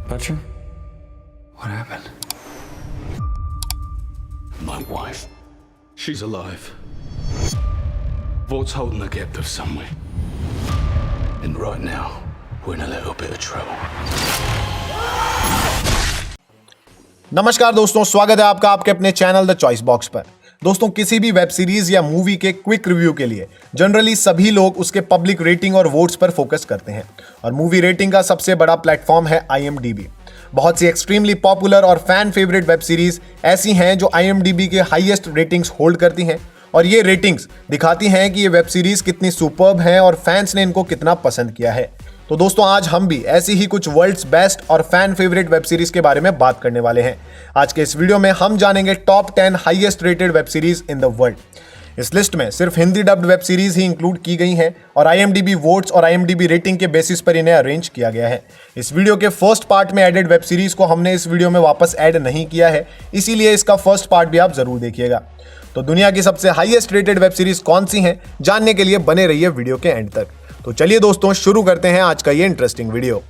Butcher? What happened? My wife. She's alive. Vault's holding a captive somewhere. And right now, we're in a little bit of trouble. नमस्कार दोस्तों, स्वागत है आपका आपके अपने channel the choice box पर। दोस्तों, किसी भी वेब सीरीज या मूवी के क्विक रिव्यू के लिए जनरली सभी लोग उसके पब्लिक रेटिंग और वोट्स पर फोकस करते हैं और मूवी रेटिंग का सबसे बड़ा प्लेटफॉर्म है IMDb। बहुत सी एक्सट्रीमली पॉपुलर और फैन फेवरेट वेब सीरीज ऐसी हैं जो IMDb के हाईएस्ट रेटिंग्स होल्ड करती हैं और ये रेटिंग्स दिखाती हैं कि ये वेब सीरीज कितनी सुपर्ब हैं और फैंस ने इनको कितना पसंद किया है। तो दोस्तों, आज हम भी ऐसी ही कुछ वर्ल्ड्स बेस्ट और फैन फेवरेट वेब सीरीज के बारे में बात करने वाले हैं। आज के इस वीडियो में हम जानेंगे top 10 highest rated web series in the world. इस लिस्ट में सिर्फ हिंदी डब्ड वेब सीरीज ही इंक्लूड की गई हैं और IMDb वोट्स और IMDb रेटिंग के बेसिस पर इन्हें अरेंज किया गया है। इस वीडियो के फर्स्ट पार्ट में एडेड वेब सीरीज को हमने इस वीडियो में वापस ऐड नहीं किया है, इसीलिए इसका फर्स्ट पार्ट भी आप जरूर देखिएगा। तो दुनिया की सबसे हाईएस्ट रेटेड वेब सीरीज कौन सी हैं, जानने के लिए बने रहिए वीडियो के एंड तक। तो चलिए दोस्तों, शुरू करते हैं आज का ये इंटरेस्टिंग वीडियो।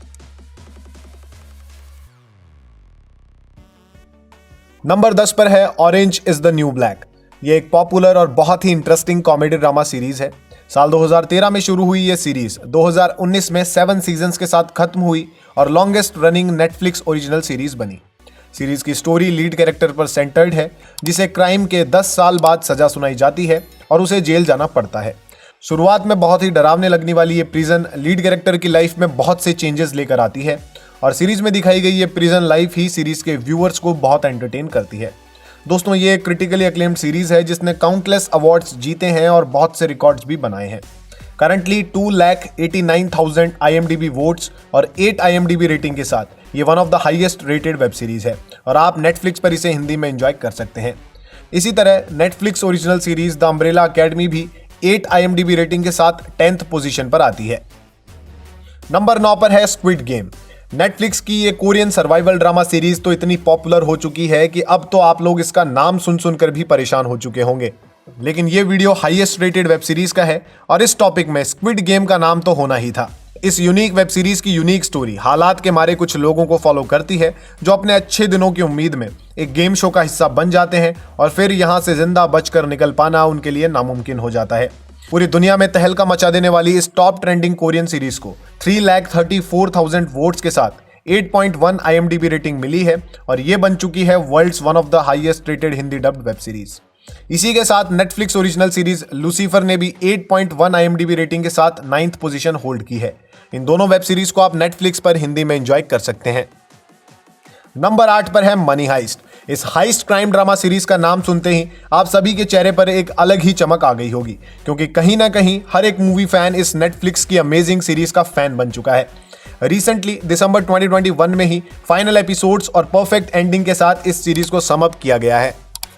नंबर 10 पर है orange is the new black. ये एक पॉपुलर और बहुत ही इंटरेस्टिंग कॉमेडी ड्रामा सीरीज है। साल 2013 में शुरू हुई ये सीरीज 2019 में 7 सीजन्स के साथ खत्म हुई और longest running Netflix original series बनी। सीरीज की स्टोरी लीड कैरेक्टर पर सेंटर्ड है, जिसे क्राइम के 10 साल बाद सजा सुनाई जाती है और उसे जेल जाना पड़ता है। शुरुआत में बहुत ही डरावने लगने वाली ये प्रिजन लीड कैरेक्टर की लाइफ में बहुत से चेंजेस लेकर आती है और सीरीज में दिखाई गई ये प्रिजन लाइफ ही सीरीज के व्यूअर्स को बहुत एंटरटेन करती है। दोस्तों, ये एक क्रिटिकली अक्लेम्ड सीरीज है जिसने काउंटलेस अवार्ड्स जीते हैं और बहुत से रिकॉर्ड्स भी बनाए हैं। करंटली 2,89,000 IMDb वोट्स और 8 IMDb रेटिंग के साथ ये one of the highest rated web series है और आप नेटफ्लिक्स पर इसे हिंदी में एंजॉय कर सकते हैं। इसी तरह Netflix original series the umbrella academy भी 8 IMDb रेटिंग के साथ 10th पोजीशन पर आती है। नंबर 9 पर है स्क्विड गेम। नेटफ्लिक्स की ये कोरियन सर्वाइवल ड्रामा सीरीज तो इतनी पॉपुलर हो चुकी है कि अब तो आप लोग इसका नाम सुन सुनकर भी परेशान हो चुके होंगे, लेकिन ये video highest rated web series का है और इस टॉपिक में स्क्विड गेम का नाम तो होना ही था। इस यूनिक वेब सीरीज की यूनिक स्टोरी हालात के मारे कुछ लोगों को फॉलो करती है जो अपने अच्छे दिनों की उम्मीद में एक गेम शो का हिस्सा बन जाते हैं और फिर यहां से जिंदा बचकर निकल पाना उनके लिए नामुमकिन हो जाता है। पूरी दुनिया में तहलका मचा देने वाली इस टॉप ट्रेंडिंग कोरियन सीरीज को 3,34,000 वोट्स के साथ 8.1 IMDb रेटिंग मिली है और ये बन चुकी है world's one of the highest rated Hindi dubbed web series. इसी के साथ नेटफ्लिक्स ओरिजिनल सीरीज लूसीफर ने भी 8.1 IMDb रेटिंग के साथ 9th पोजीशन होल्ड की है। इन दोनों वेब सीरीज को आप नेटफ्लिक्स पर हिंदी में एंजॉय कर सकते हैं। नंबर 8 पर है मनी हाइस्ट। इस हाइस्ट क्राइम ड्रामा सीरीज का नाम सुनते ही आप सभी के चेहरे पर एक अलग ही चमक आ गई होगी, क्योंकि कहीं ना कहीं हर एक मूवी फैन इस नेटफ्लिक्स की अमेजिंग सीरीज का फैन बन चुका है। रिसेंटली दिसंबर 2021 में ही फाइनल एपिसोड्स और परफेक्ट एंडिंग के साथ इस सीरीज को सम अप किया गया है।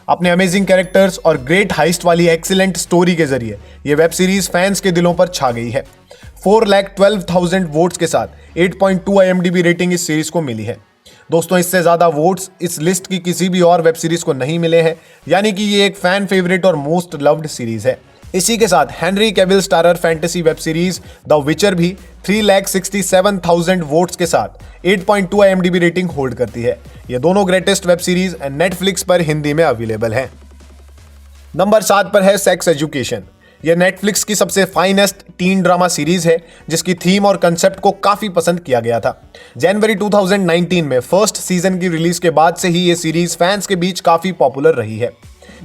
अपने अमेजिंग कैरेक्टर्स और ग्रेट हाइस्ट वाली एक्सीलेंट स्टोरी के जरिए ये वेब सीरीज फैंस के दिलों पर छा गई है। 4,12,000 वोट्स के साथ 8.2 IMDb रेटिंग इस सीरीज को मिली है। दोस्तों, इससे ज्यादा वोट्स इस लिस्ट की किसी भी और वेब सीरीज को नहीं मिले हैं, यानी कि ये एक फैन फेवरेट और मोस्ट लव्ड सीरीज है। इसी के साथ Henry Cavill starrer fantasy web series the विचर भी 3,67,000 वोट्स के साथ 8.2 IMDb रेटिंग होल्ड करती है। ये दोनों ग्रेटेस्ट वेब सीरीज नेटफ्लिक्स पर हिंदी में अवेलेबल हैं। नंबर 7 पर है सेक्स एजुकेशन। यह नेटफ्लिक्स की सबसे फाइनेस्ट टीन ड्रामा सीरीज है जिसकी थीम और कंसेप्ट को काफी पसंद किया गया था। जनवरी 2019 में फर्स्ट सीजन की रिलीज के बाद से ही ये सीरीज फैंस के बीच काफी पॉपुलर रही है।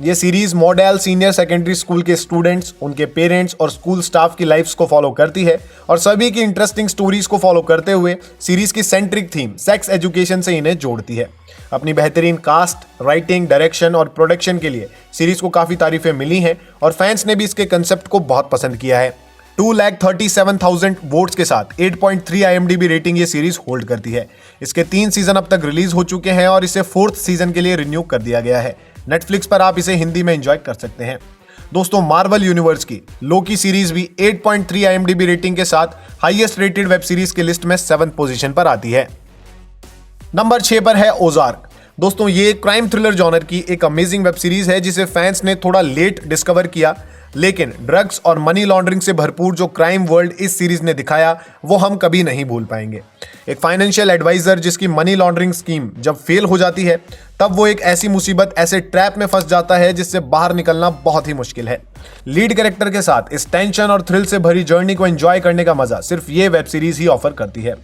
ये series model senior secondary school के स्टूडेंट्स, उनके पेरेंट्स और स्कूल स्टाफ की लाइफ्स को फॉलो करती है और सभी की इंटरेस्टिंग स्टोरीज को फॉलो करते हुए सीरीज की सेंट्रिक थीम सेक्स एजुकेशन से इन्हें जोड़ती है। अपनी बेहतरीन कास्ट, राइटिंग, डायरेक्शन और प्रोडक्शन के लिए सीरीज को काफी तारीफें मिली हैं और फैंस ने भी इसके कंसेप्ट को बहुत पसंद किया है। 2,37,000 वोट्स के साथ 8.3 IMDb रेटिंग ये सीरीज होल्ड करती है। इसके 3 सीजन अब तक रिलीज हो चुके हैं और इसे 4th सीजन के लिए रिन्यू कर दिया गया है। नेटफ्लिक्स पर आप इसे हिंदी में एंजॉय कर सकते हैं। दोस्तों, मार्वल यूनिवर्स की लोकी सीरीज भी 8.3 IMDb रेटिंग के साथ हाईएस्ट रेटेड वेब सीरीज की लिस्ट में 7th पोजीशन पर आती है। नंबर 6 पर है ओजार्क। दोस्तों, ये क्राइम थ्रिलर जॉनर की एक अमेजिंग वेब सीरीज है जिसे फैंस ने थोड़ा लेट डिस्कवर किया, लेकिन ड्रग्स और मनी लॉन्ड्रिंग से भरपूर जो क्राइम वर्ल्ड इस सीरीज ने दिखाया वो हम कभी नहीं भूल पाएंगे। एक फाइनेंशियल एडवाइजर जिसकी मनी लॉन्ड्रिंग स्कीम जब फेल हो जाती है तब वो एक ऐसी मुसीबत, ऐसे ट्रैप में फंस जाता है जिससे बाहर निकलना बहुत ही मुश्किल है। लीड कैरेक्टर के साथ इस टेंशन और थ्रिल से भरी जर्नी को एंजॉय करने का मजा सिर्फ ये वेब सीरीज ही ऑफर करती है।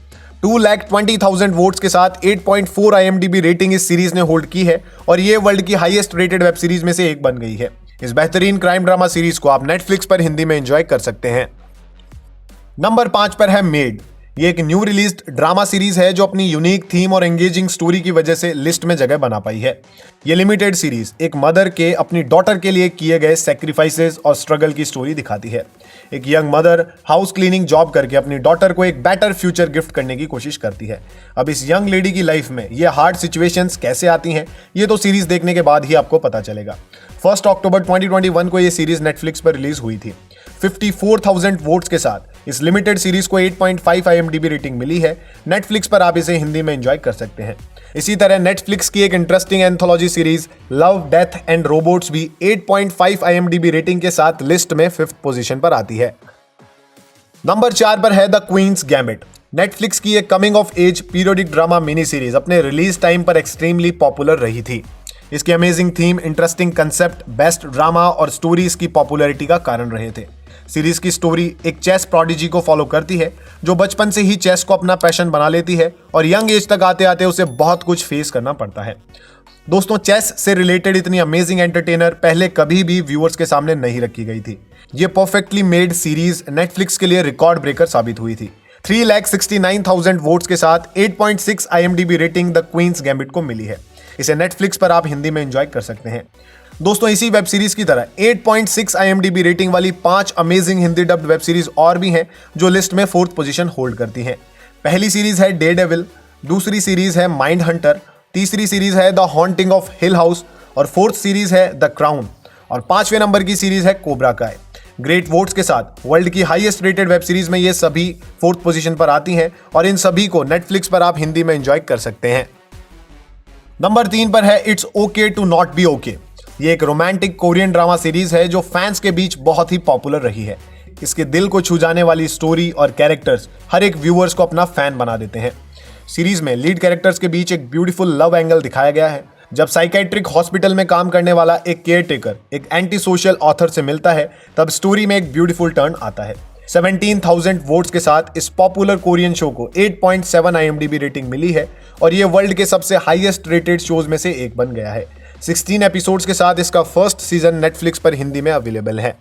2,20,000 वोट्स के साथ 8.4 IMDb रेटिंग इस सीरीज ने होल्ड की है और ये वर्ल्ड की हाईएस्ट रेटेड वेब सीरीज में से एक बन गई है। इस बेहतरीन क्राइम ड्रामा सीरीज को आप नेटफ्लिक्स पर हिंदी में एंजॉय कर सकते हैं। नंबर 5 पर है मेड। ये एक न्यू रिलीज्ड ड्रामा सीरीज है जो अपनी यूनिक थीम और एंगेजिंग स्टोरी की वजह से लिस्ट में जगह बना पाई है। ये लिमिटेड सीरीज एक मदर के अपनी डॉटर के लिए किए गए सेक्रीफाइसेस और स्ट्रगल की स्टोरी दिखाती है। एक young mother house cleaning job करके अपनी डॉटर को एक बेटर फ्यूचर गिफ्ट करने की कोशिश करती है। अब इस यंग लेडी की लाइफ में ये हार्ड सिचुएशंस कैसे आती हैं ये तो सीरीज देखने के बाद ही आपको पता चलेगा। 1 अक्टूबर 2021 को ये सीरीज नेटफ्लिक्स पर रिलीज हुई थी। 54,000 वोट्स के साथ इस लिमिटेड सीरीज को 8.5 IMDb रेटिंग मिली है। नेटफ्लिक्स पर आप इसे हिंदी में एंजॉय कर सकते हैं। इसी तरह नेटफ्लिक्स की एक interesting anthology series love death and robots भी 8.5 IMDb रेटिंग के साथ लिस्ट में 5th पोजीशन पर आती है। नंबर 4 पर है द क्वींस गैम्बिट। नेटफ्लिक्स की एक coming of age periodic drama mini series अपने रिलीज टाइम पर एक्सट्रीमली पॉपुलर रही थी। इसकी amazing theme, interesting concept, best drama और स्टोरी इसकी पॉपुलैरिटी का कारण रहे थे। सीरीज की स्टोरी एक चेस प्रोडिजी को फॉलो करती है जो बचपन से ही चेस को अपना पैशन बना लेती है और यंग एज तक आते आते उसे बहुत कुछ फेस करना पड़ता है। दोस्तों, चेस से रिलेटेड इतनी अमेजिंग एंटरटेनर पहले कभी भी व्यूअर्स के सामने नहीं रखी गई थी। ये परफेक्टली मेड सीरीज नेटफ्लिक्स के लिए रिकॉर्ड ब्रेकर साबित हुई थी। 3,69,000 वोट्स के साथ 8.6 IMDb rating the Queen's Gambit को मिली है। इसे नेटफ्लिक्स पर आप हिंदी में एंजॉय कर सकते हैं। दोस्तों, इसी वेब सीरीज की तरह 8.6 IMDb रेटिंग वाली 5 amazing Hindi dubbed web series और भी हैं जो लिस्ट में 4th पोजीशन होल्ड करती हैं। पहली सीरीज है डेयरडेविल, दूसरी सीरीज है माइंड हंटर, तीसरी सीरीज है the haunting of hill house और 4th सीरीज है द क्राउन और 5वें नंबर की सीरीज है कोबरा काय। ग्रेट वोट्स के साथ वर्ल्ड की हाईएस्ट रेटेड वेब सीरीज में ये सभी 4th पोजीशन पर आती हैं और इन सभी को नेटफ्लिक्स पर आप हिंदी में एंजॉय कर सकते हैं। नंबर 3 पर है it's okay to not be okay. ये एक रोमांटिक कोरियन ड्रामा सीरीज है जो फैंस के बीच बहुत ही पॉपुलर रही है। इसके दिल को छू जाने वाली स्टोरी और कैरेक्टर्स हर एक व्यूअर्स को अपना फैन बना देते हैं। सीरीज में लीड कैरेक्टर्स के बीच एक ब्यूटीफुल लव एंगल दिखाया गया है। जब साइकेट्रिक हॉस्पिटल में काम करने वाला एक केयर टेकर एक एंटी सोशल ऑथर से मिलता है तब स्टोरी में एक ब्यूटीफुल टर्न आता है। 17,000 वोट्स के साथ इस पॉपुलर कोरियन शो को 8.7 IMDb रेटिंग मिली है और ये वर्ल्ड के सबसे हाईएस्ट रेटेड शोज में से एक बन गया है। 16 एपिसोड्स के साथ इसका फर्स्ट सीजन नेटफ्लिक्स पर हिंदी में अवेलेबल है।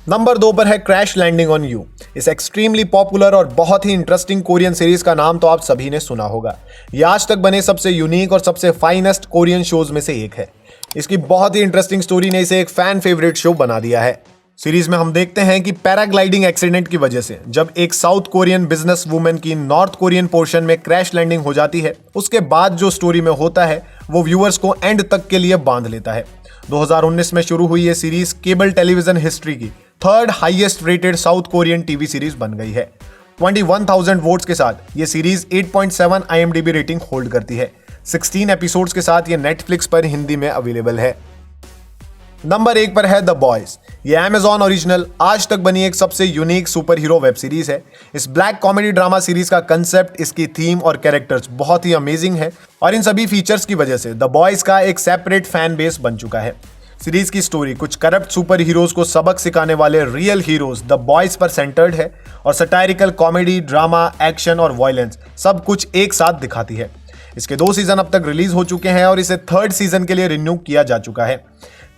नंबर 2 पर है क्रैश लैंडिंग ऑन यू। इस एक्सट्रीमली पॉपुलर और बहुत ही इंटरेस्टिंग कोरियन सीरीज का नाम तो आप सभी ने सुना होगा। यह आज तक बने सबसे यूनिक और सबसे फाइनेस्ट कोरियन शोज में से एक है। इसकी बहुत ही इंटरेस्टिंग स्टोरी ने इसे एक फैन फेवरेट शो बना दिया है। सीरीज में हम देखते हैं कि पैराग्लाइडिंग एक्सीडेंट की वजह से जब एक साउथ कोरियन बिजनेस वुमेन की नॉर्थ कोरियन पोर्शन में क्रैश लैंडिंग हो जाती है, उसके बाद जो स्टोरी में होता है वो व्यूअर्स को एंड तक के लिए बांध लेता है। 2019 में शुरू हुई ये सीरीज केबल टेलीविजन हिस्ट्री की 3rd highest rated south Korean TV series बन गई है। 21,000 वोट्स के साथ ये सीरीज 8.7 IMDb रेटिंग होल्ड करती है। 16 एपिसोड्स के साथ ये नेटफ्लिक्स पर हिंदी में अवेलेबल है। नंबर 1 पर है द बॉयज। ये Amazon ओरिजिनल आज तक बनी एक सबसे unique super hero web series है। इस ब्लैक कॉमेडी ड्रामा सीरीज का कंसेप्ट, इसकी थीम और कैरेक्टर्स बहुत ही अमेजिंग है और इन सभी फीचर्स की वजह से द बॉयज का एक सेपरेट फैन बेस बन चुका है। सीरीज की स्टोरी कुछ करप्ट सुपर हीरोज को सबक सिखाने वाले रियल हीरोज द बॉयज पर सेंटर्ड है और सटायरिकल कॉमेडी, ड्रामा, एक्शन और वायलेंस सब कुछ एक साथ दिखाती है। इसके 2 सीजन अब तक रिलीज हो चुके हैं और इसे 3rd सीजन के लिए रिन्यू किया जा चुका है।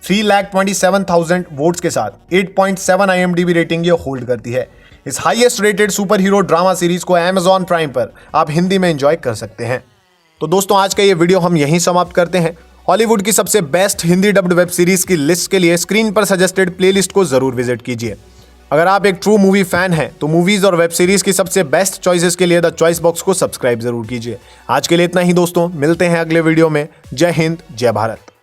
3,27,000 वोट्स के साथ 8.7 IMDb रेटिंग ये होल्ड करती है। इस highest rated super hero drama series को Amazon प्राइम पर आप हिंदी में एंजॉय कर सकते हैं। तो दोस्तों, आज का ये वीडियो हम यहीं समाप्त करते हैं। हॉलीवुड की सबसे best Hindi dubbed web series की लिस्ट के लिए स्क्रीन पर सजेस्टेड प्लेलिस्ट को जरूर विजिट कीजिए। अगर आप एक ट्रू मूवी फैन हैं तो मूवीज और वेब सीरीज की सबसे बेस्ट चॉइसेस के लिए द चॉइस बॉक्स को सब्सक्राइब जरूर कीजिए। आज के लिए इतना ही दोस्तों, मिलते हैं अगले वीडियो में। जय हिंद, जय भारत।